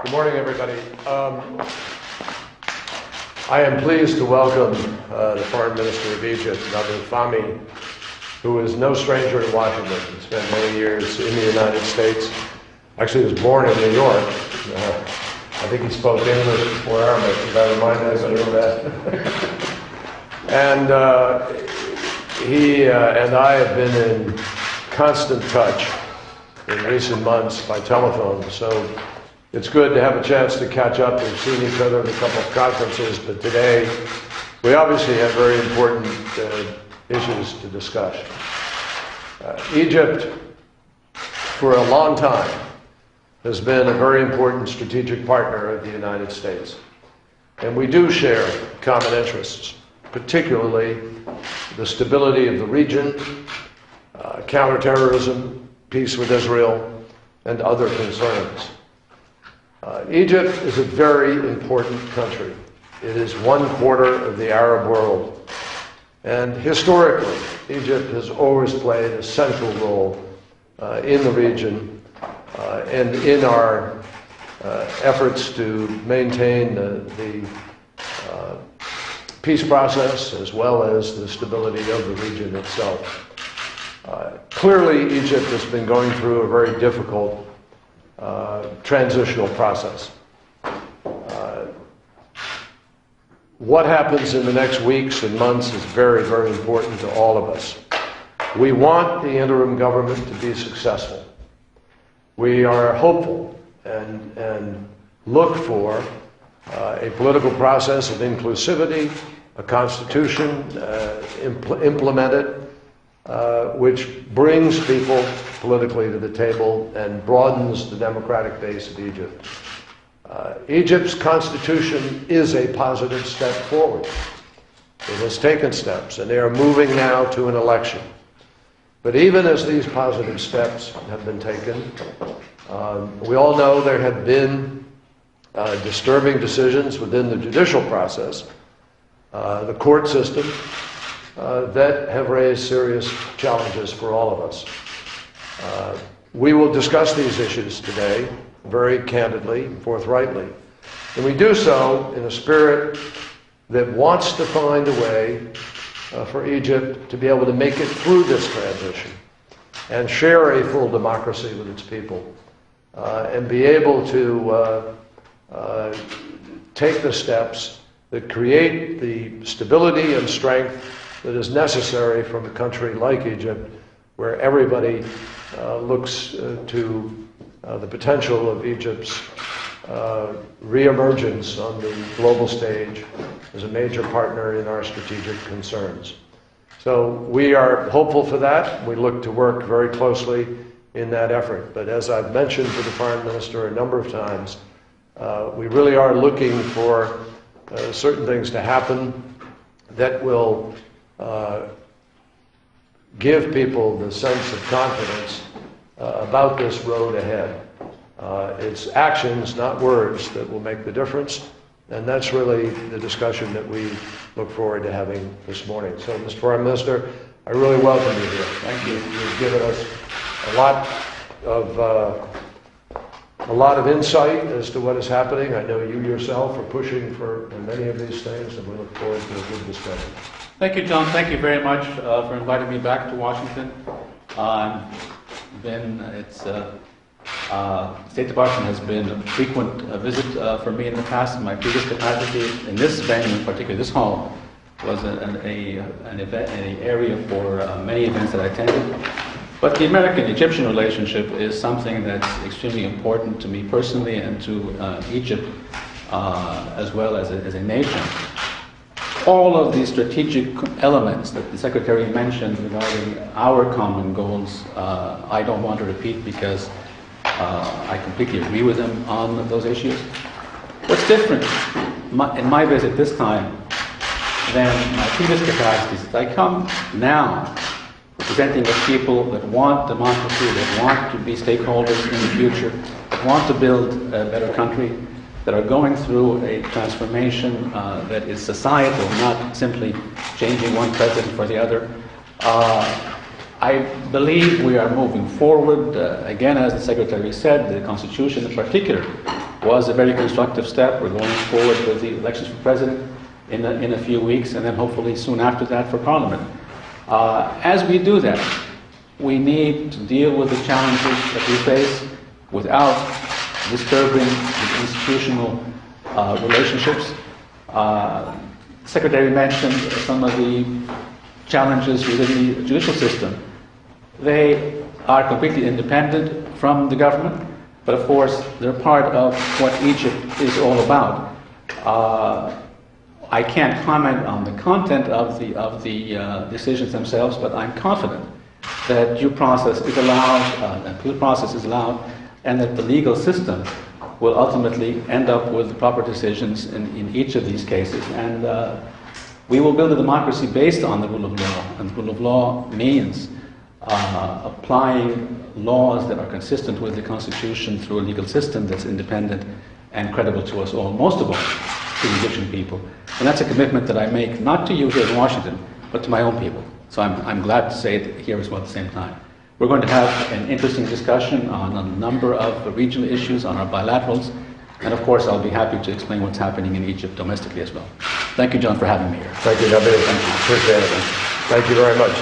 Good morning, everybody. I am pleased to welcome the Foreign Minister of Egypt, Abdel Fahmy, who is no stranger to Washington. He spent many years in the United States. Actually, he was born in New York. I think he spoke English before Arabic, if I remind anybody of that. And he and I have been in constant touch in recent months by telephone, so it's good to have a chance to catch up. We've seen each other at a couple of conferences, but today we obviously have very important issues to discuss. Egypt, for a long time, has been a very important strategic partner of the United States. And we do share common interests, particularly the stability of the region, counterterrorism, peace with Israel, and other concerns. Egypt is a very important country. It is 1/4 of the Arab world. And historically, Egypt has always played a central role in the region and in our efforts to maintain the peace process as well as the stability of the region itself. Clearly, Egypt has been going through a very difficult transitional process. What happens in the next weeks and months is very, very important to all of us. We want the interim government to be successful. We are hopeful and look for a political process of inclusivity, a constitution implemented, which brings people politically to the table and broadens the democratic base of Egypt. Egypt's constitution is a positive step forward. It has taken steps, and they are moving now to an election. But even as these positive steps have been taken, we all know there have been disturbing decisions within the judicial process, the court system, that have raised serious challenges for all of us. We will discuss these issues today very candidly and forthrightly. And we do so in a spirit that wants to find a way for Egypt to be able to make it through this transition and share a full democracy with its people and be able to take the steps that create the stability and strength that is necessary from a country like Egypt, where everybody looks to the potential of Egypt's reemergence on the global stage as a major partner in our strategic concerns. So we are hopeful for that. We look to work very closely in that effort. But as I've mentioned to the Foreign Minister a number of times, we really are looking for certain things to happen that will give people the sense of confidence about this road ahead. It's actions, not words, that will make the difference, and that's really the discussion that we look forward to having this morning. So, Mr. Foreign Minister, I really welcome you here. Thank you. You've given us a lot of insight as to what is happening. I know you yourself are pushing for many of these things, and we look forward to a good discussion. Thank you, John. Thank you very much for inviting me back to Washington. State Department has been a frequent visit for me in the past. In my previous capacity, in this venue in particular, this hall was an area for many events that I attended. But the American-Egyptian relationship is something that's extremely important to me personally and to Egypt as well as a nation. All of these strategic elements that the Secretary mentioned regarding our common goals, I don't want to repeat because I completely agree with him on those issues. What's different in my visit this time than my previous capacities is I come now representing the people that want democracy, that want to be stakeholders in the future, that want to build a better country, that are going through a transformation that is societal, not simply changing one president for the other. I believe we are moving forward. Again, as the Secretary said, the Constitution in particular was a very constructive step. We're going forward with the elections for president in a few weeks, and then hopefully soon after that for parliament. As we do that, we need to deal with the challenges that we face without disturbing the institutional relationships. Secretary mentioned some of the challenges within the judicial system. They are completely independent from the government, but of course they're part of what Egypt is all about. I can't comment on the content of the decisions themselves, but I'm confident that due process is allowed, and that the legal system will ultimately end up with the proper decisions in each of these cases. And we will build a democracy based on the rule of law. And the rule of law means applying laws that are consistent with the Constitution through a legal system that's independent and credible to us all, most of all to the Egyptian people. And that's a commitment that I make not to you here in Washington, but to my own people. So I'm glad to say it here as well at the same time. We're going to have an interesting discussion on a number of regional issues, on our bilaterals, and of course I'll be happy to explain what's happening in Egypt domestically as well. Thank you, John, for having me here. Thank you, Nabil. Appreciate it. Thank you very much.